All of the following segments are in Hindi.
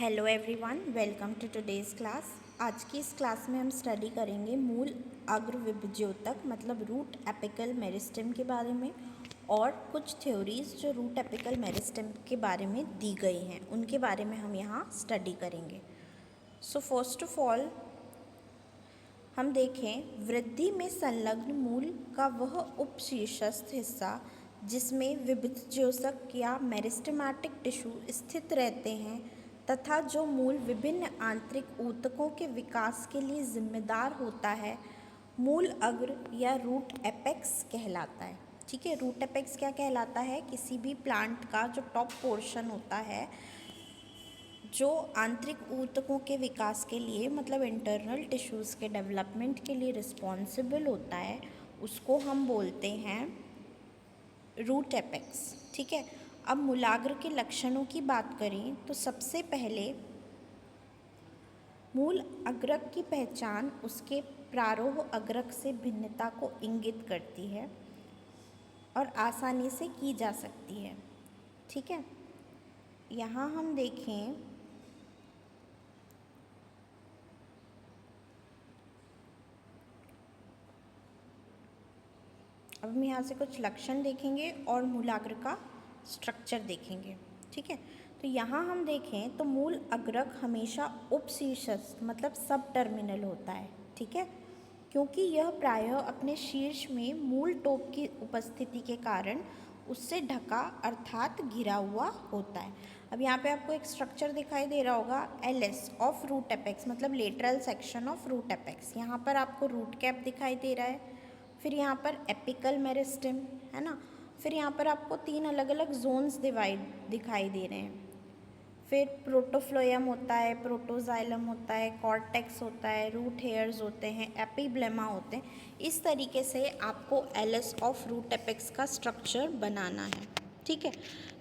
Hello everyone, welcome to today's class. आज की इस क्लास में हम स्टडी करेंगे मूल अग्र विभज्योतक मतलब रूट एपिकल मेरिस्टेम के बारे में और कुछ थ्योरीज जो रूट एपिकल मेरिस्टेम के बारे में दी गई हैं उनके बारे में हम यहाँ स्टडी करेंगे। सो फर्स्ट ऑफ ऑल हम देखें वृद्धि में संलग्न मूल का वह उपशीर्षस्थ हिस्सा जिसमें विभज्योतक या मेरिस्टेमेटिक टिश्यू स्थित रहते हैं तथा जो मूल विभिन्न आंतरिक ऊतकों के विकास के लिए जिम्मेदार होता है, मूल अग्र या रूट एपेक्स कहलाता है। ठीक है, रूट एपेक्स क्या कहलाता है? किसी भी प्लांट का जो टॉप पोर्शन होता है जो आंतरिक ऊतकों के विकास के लिए मतलब इंटरनल टिश्यूज़ के डेवलपमेंट के लिए रिस्पॉन्सिबल होता है, उसको हम बोलते हैं रूट एपेक्स। ठीक है, अब मूलाग्र के लक्षणों की बात करें तो सबसे पहले मूल अग्रक की पहचान उसके प्रारोह अग्रक से भिन्नता को इंगित करती है और आसानी से की जा सकती है। ठीक है, यहाँ हम देखें अब हम यहाँ से कुछ लक्षण देखेंगे और मूलाग्र का स्ट्रक्चर देखेंगे। ठीक है, तो यहाँ हम देखें तो मूल अग्रक हमेशा उपशीर्षस्थ मतलब सब टर्मिनल होता है। ठीक है, क्योंकि यह प्रायः अपने शीर्ष में मूल टोप की उपस्थिति के कारण उससे ढका अर्थात घिरा हुआ होता है। अब यहाँ पे आपको एक स्ट्रक्चर दिखाई दे रहा होगा एलएस ऑफ रूट एपेक्स मतलब lateral section of root apex. यहाँ पर आपको रूट कैप दिखाई दे रहा है, फिर यहाँ पर एपिकल मेरिस्टेम है ना, फिर यहाँ पर आपको 3 अलग अलग जोन्स दिखाई दे रहे हैं। फिर प्रोटोफ्लोयम होता है, प्रोटोजाइलम होता है, कॉर्टेक्स होता है, रूट हेयर्स होते हैं, एपिब्लेमा होते हैं। इस तरीके से आपको एलएस ऑफ रूट एपेक्स का स्ट्रक्चर बनाना है। ठीक है,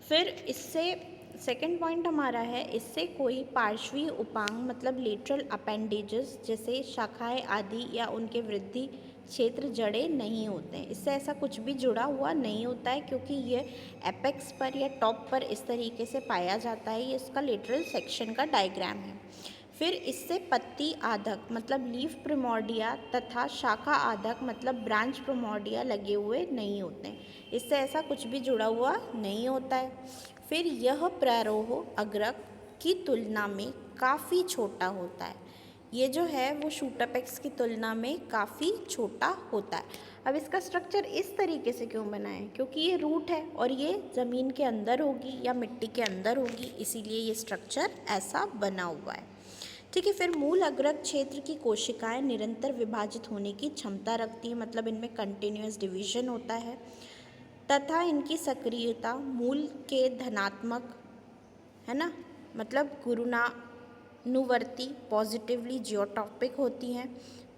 फिर इससे सेकंड पॉइंट हमारा है इससे कोई पार्श्वीय उपांग मतलब लेटरल अपेंडेजेस जैसे शाखाएं आदि या उनके वृद्धि क्षेत्र जड़े नहीं होते हैं। इससे ऐसा कुछ भी जुड़ा हुआ नहीं होता है क्योंकि ये एपेक्स पर या टॉप पर इस तरीके से पाया जाता है। ये इसका लेटरल सेक्शन का डायग्राम है। फिर इससे पत्ती आधक मतलब लीफ प्रिमोर्डिया तथा शाखा आधक मतलब ब्रांच प्रिमोर्डिया लगे हुए नहीं होते हैं। इससे ऐसा कुछ भी जुड़ा हुआ नहीं होता है। फिर यह प्रारोह अग्रक की तुलना में काफ़ी छोटा होता है। ये जो है वो शूट एपेक्स की तुलना में काफ़ी छोटा होता है। अब इसका स्ट्रक्चर इस तरीके से क्यों बना है? क्योंकि ये रूट है और ये ज़मीन के अंदर होगी या मिट्टी के अंदर होगी, इसीलिए ये स्ट्रक्चर ऐसा बना हुआ है। ठीक है, फिर मूल अग्रक क्षेत्र की कोशिकाएं निरंतर विभाजित होने की क्षमता रखती है मतलब इनमें कंटिन्यूअस डिवीजन होता है तथा इनकी सक्रियता मूल के धनात्मक है ना मतलब गुरुणानुवर्ती पॉजिटिवली जियोट्रॉपिक होती हैं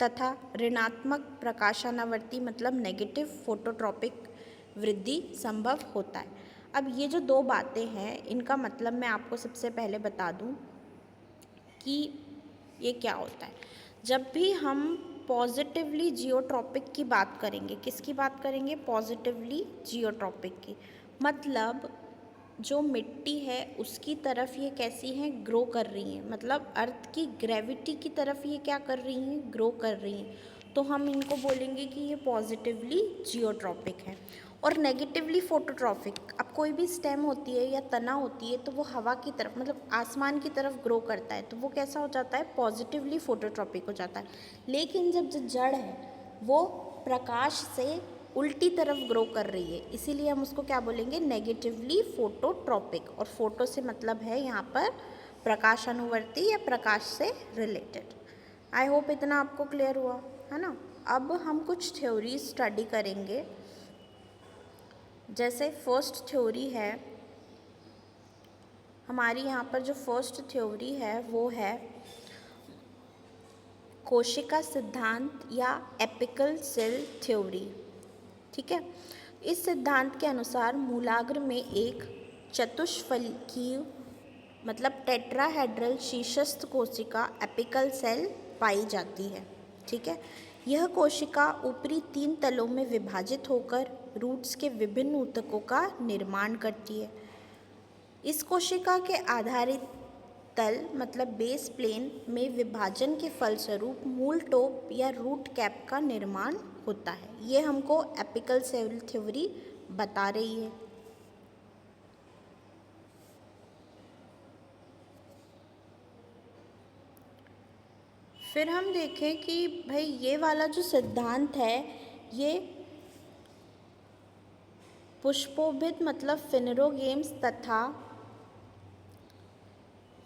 तथा ऋणात्मक प्रकाशानुवर्ती मतलब नेगेटिव फोटोट्रॉपिक वृद्धि संभव होता है। अब ये जो दो बातें हैं इनका मतलब मैं आपको सबसे पहले बता दूं कि ये क्या होता है। जब भी हम पॉजिटिवली जियोट्रॉपिक की बात करेंगे, किसकी बात करेंगे? पॉजिटिवली जियोट्रॉपिक की। मतलब जो मिट्टी है उसकी तरफ ये कैसी हैं? ग्रो कर रही हैं, मतलब अर्थ की ग्रेविटी की तरफ ये क्या कर रही हैं? ग्रो कर रही हैं। तो हम इनको बोलेंगे कि ये पॉजिटिवली जियोट्रॉपिक है। और नेगेटिवली फोटोट्रॉपिक, अब कोई भी स्टेम होती है या तना होती है तो वो हवा की तरफ मतलब आसमान की तरफ ग्रो करता है तो वो कैसा हो जाता है? पॉजिटिवली फोटोट्रॉपिक हो जाता है। लेकिन जब जो जड़ है वो प्रकाश से उल्टी तरफ ग्रो कर रही है, इसीलिए हम उसको क्या बोलेंगे? Negatively phototropic. और फोटो से मतलब है यहाँ पर प्रकाशानुवर्ती या प्रकाश से रिलेटेड। आई होप इतना आपको क्लियर हुआ है ना। अब हम कुछ थ्योरी स्टडी करेंगे। जैसे फर्स्ट थ्योरी है हमारी, यहाँ पर जो फर्स्ट थ्योरी है वो है कोशिका सिद्धांत या एपिकल सेल थ्योरी। ठीक है, इस सिद्धांत के अनुसार मूलाग्र में एक चतुष्फलकीय मतलब टेट्राहेड्रल शीर्षस्थ कोशिका एपिकल सेल पाई जाती है। ठीक है, यह कोशिका ऊपरी 3 तलों में विभाजित होकर रूट्स के विभिन्न ऊतकों का निर्माण करती है। इस कोशिका के आधारित तल मतलब बेस प्लेन में विभाजन के फलस्वरूप मूल टोप या रूट कैप का निर्माण होता है। ये हमको एपिकल सेल थ्योरी बता रही है। फिर हम देखें कि भाई ये वाला जो सिद्धांत है ये पुष्पोभिद मतलब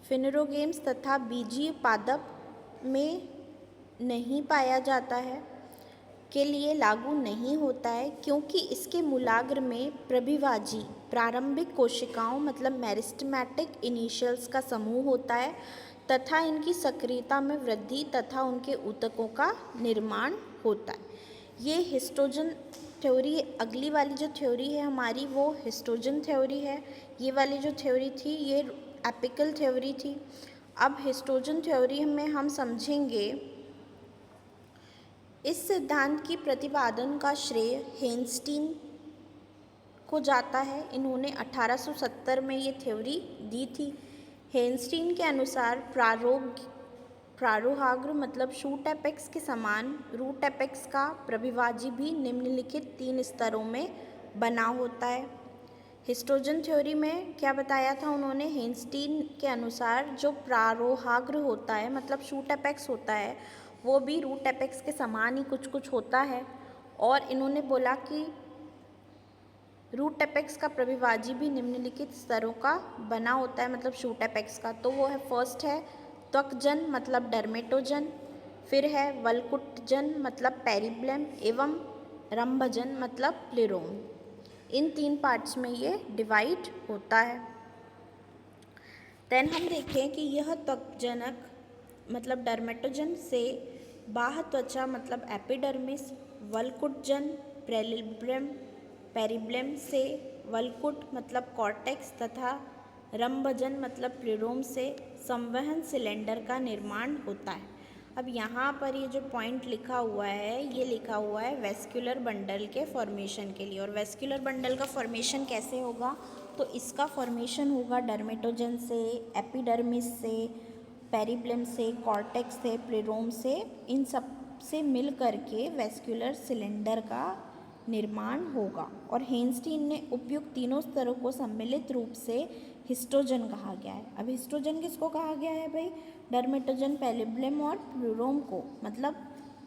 फिनेरोगेम्स तथा बीजीय पादप में नहीं पाया जाता है के लिए लागू नहीं होता है, क्योंकि इसके मूलाग्र में प्रभिवाजी प्रारंभिक कोशिकाओं मतलब मेरिस्टेमेटिक इनिशियल्स का समूह होता है तथा इनकी सक्रियता में वृद्धि तथा उनके ऊतकों का निर्माण होता है। ये हिस्टोजन थ्योरी, अगली वाली जो थ्योरी है हमारी वो हिस्टोजन थ्योरी है। ये वाली जो थ्योरी थी ये एपिकल थ्योरी थी। अब हिस्टोजन थ्योरी में हम समझेंगे इस सिद्धांत की प्रतिपादन का श्रेय हेनस्टीन को जाता है। इन्होंने 1870 में ये थ्योरी दी थी। हेनस्टीन के अनुसार प्रारोहाग्र मतलब शूट एपेक्स के समान रूट एपेक्स का प्रभिवाजी भी निम्नलिखित 3 स्तरों में बना होता है। हिस्टोजन थ्योरी में क्या बताया था उन्होंने, हेनस्टीन के अनुसार जो प्रारोहाग्र होता है मतलब शूट एपेक्स होता है वो भी रूट एपेक्स के समान ही कुछ कुछ होता है। और इन्होंने बोला कि रूट एपेक्स का प्रभिवाजी भी निम्नलिखित स्तरों का बना होता है मतलब शूट एपेक्स का। तो वो है, फर्स्ट है त्वकजन मतलब डर्मेटोजन, फिर है वल्कुटजन मतलब पेरिब्लम एवं रंभजन मतलब प्लेरोम। इन 3 पार्ट्स में ये डिवाइड होता है। देन हम देखें कि यह त्वकजनक मतलब डर्मेटोजन से बाह्य त्वचा मतलब एपिडर्मिस, वल्कुटजन पेरिब्लम से वल्कुट मतलब कॉर्टेक्स तथा रंभजन मतलब प्लेरोम से संवहन सिलेंडर का निर्माण होता है। अब यहाँ पर ये जो पॉइंट लिखा हुआ है ये लिखा हुआ है वेस्कुलर बंडल के फॉर्मेशन के लिए। और वेस्कुलर बंडल का फॉर्मेशन कैसे होगा, तो इसका फॉर्मेशन होगा डर्मेटोजन से, एपिडर्मिस से, पेरिब्लम से, कॉर्टेक्स से, प्लेरोम से, इन सब से मिल करके वेस्कुलर सिलेंडर का निर्माण होगा। और हेनस्टीन ने उपयुक्त तीनों स्तरों को सम्मिलित रूप से हिस्टोजन कहा गया है। अब हिस्टोजन किसको कहा गया है भाई, डर्मेटोजन, पेरिब्लम और प्लेरोम को, मतलब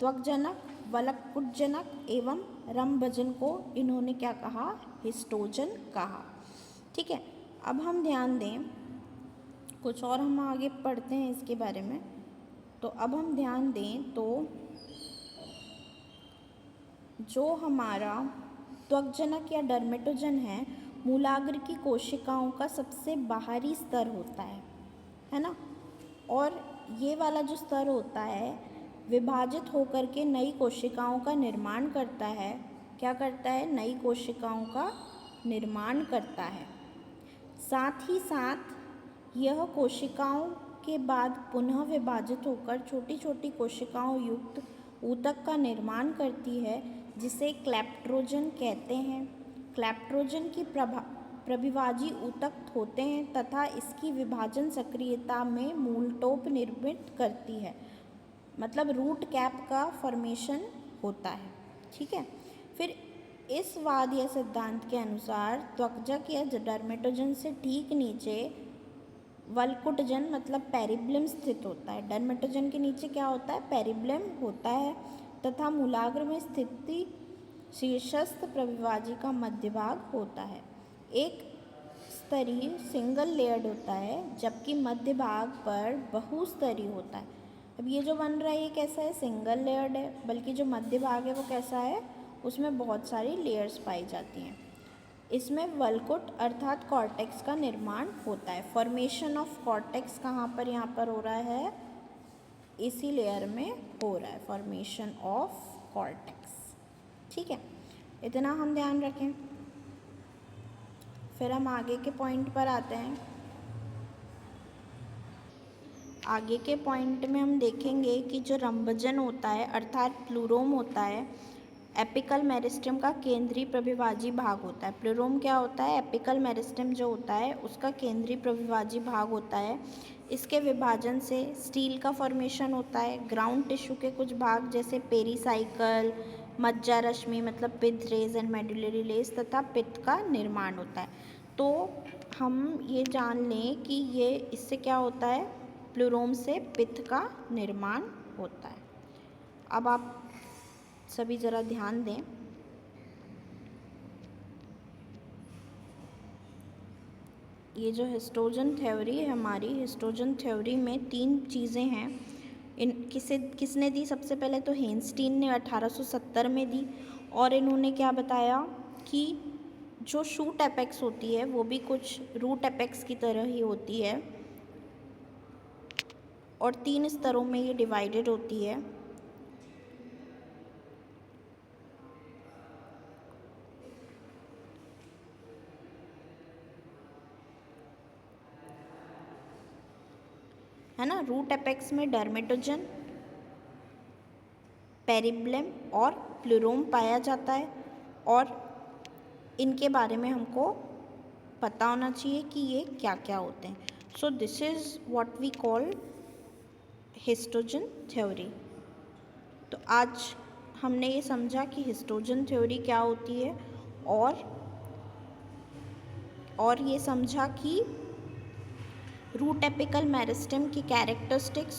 त्वकजनक, वल्कुटजनक एवं रंभजन को इन्होंने क्या कहा, हिस्टोजन कहा। ठीक है, अब हम ध्यान दें कुछ और हम आगे पढ़ते हैं इसके बारे में। तो अब हम ध्यान दें तो जो हमारा त्वकजनक या डर्मेटोजन है मूलाग्र की कोशिकाओं का सबसे बाहरी स्तर होता है ना। और ये वाला जो स्तर होता है विभाजित होकर के नई कोशिकाओं का निर्माण करता है। क्या करता है, नई कोशिकाओं का निर्माण करता है। साथ ही साथ यह कोशिकाओं के बाद पुनः विभाजित होकर छोटी छोटी कोशिकाओं युक्त ऊतक का निर्माण करती है, जिसे क्लेप्ट्रोजन कहते हैं। क्लेप्ट्रोजन की प्रभिवाजी ऊतक होते हैं तथा इसकी विभाजन सक्रियता में मूलटोप निर्मित करती है, मतलब रूट कैप का फॉर्मेशन होता है। ठीक है, फिर इस वाद या सिद्धांत के अनुसार त्वकजक या डर्मेटोजन से ठीक नीचे वल्कुटजन मतलब पेरिब्लम स्थित होता है। डर्मेटोजन के नीचे क्या होता है, पेरिब्लम होता है तथा मूलाग्र में स्थित शीर्षस्थ प्रविभाजी का मध्य भाग होता है। एक स्तरीय सिंगल लेयर्ड होता है जबकि मध्य भाग पर बहुस्तरीय होता है। अब ये जो बन रहा है ये कैसा है, सिंगल लेयर्ड है, बल्कि जो मध्य भाग है वो कैसा है, उसमें बहुत सारी लेयर्स पाई जाती हैं। इसमें वल्कुट अर्थात कॉर्टेक्स का निर्माण होता है। फॉर्मेशन ऑफ कॉर्टेक्स कहाँ पर यहाँ पर हो रहा है, इसी लेयर में हो रहा है फॉर्मेशन ऑफ कॉर्टेक्स। ठीक है, इतना हम ध्यान रखें। फिर हम आगे के पॉइंट पर आते हैं। आगे के पॉइंट में हम देखेंगे कि जो रंभजन होता है अर्थात प्लूरोम होता है, एपिकल मेरिस्टेम का केंद्रीय प्रविभाजी भाग होता है। प्लूरोम क्या होता है, एपिकल मेरिस्टेम जो होता है उसका केंद्रीय प्रविभाजी भाग होता है। इसके विभाजन से स्टील का फॉर्मेशन होता है। ग्राउंड टिश्यू के कुछ भाग जैसे पेरीसाइकल, मज्जा रश्मि मतलब पित्त रेज एंड मेडुलरी लेस तथा पित्त का निर्माण होता है। तो हम ये जान लें कि ये इससे क्या होता है, प्लूरोम से पित्त का निर्माण होता है। अब आप सभी ज़रा ध्यान दें। ये जो हिस्टोजन थ्योरी है हमारी, हिस्टोजन थ्योरी में 3 चीज़ें हैं। किसने दी? सबसे पहले तो हेनस्टीन ने 1870 में दी। और इन्होंने क्या बताया कि जो शूट एपेक्स होती है वो भी कुछ रूट एपेक्स की तरह ही होती है और 3 स्तरों में ये डिवाइडेड होती है। है ना, रूट एपेक्स में डर्मेटोजन, पेरिब्लम और प्लूरोम पाया जाता है और इनके बारे में हमको पता होना चाहिए कि ये क्या क्या होते हैं। So this is what we call histogen theory. तो आज हमने ये समझा कि हिस्टोजन थ्योरी क्या होती है और ये समझा कि रूट एपिकल मेरिस्टेम की कैरेक्टरिस्टिक्स,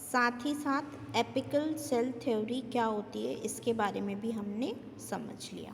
साथ ही साथ एपिकल सेल थ्योरी क्या होती है इसके बारे में भी हमने समझ लिया।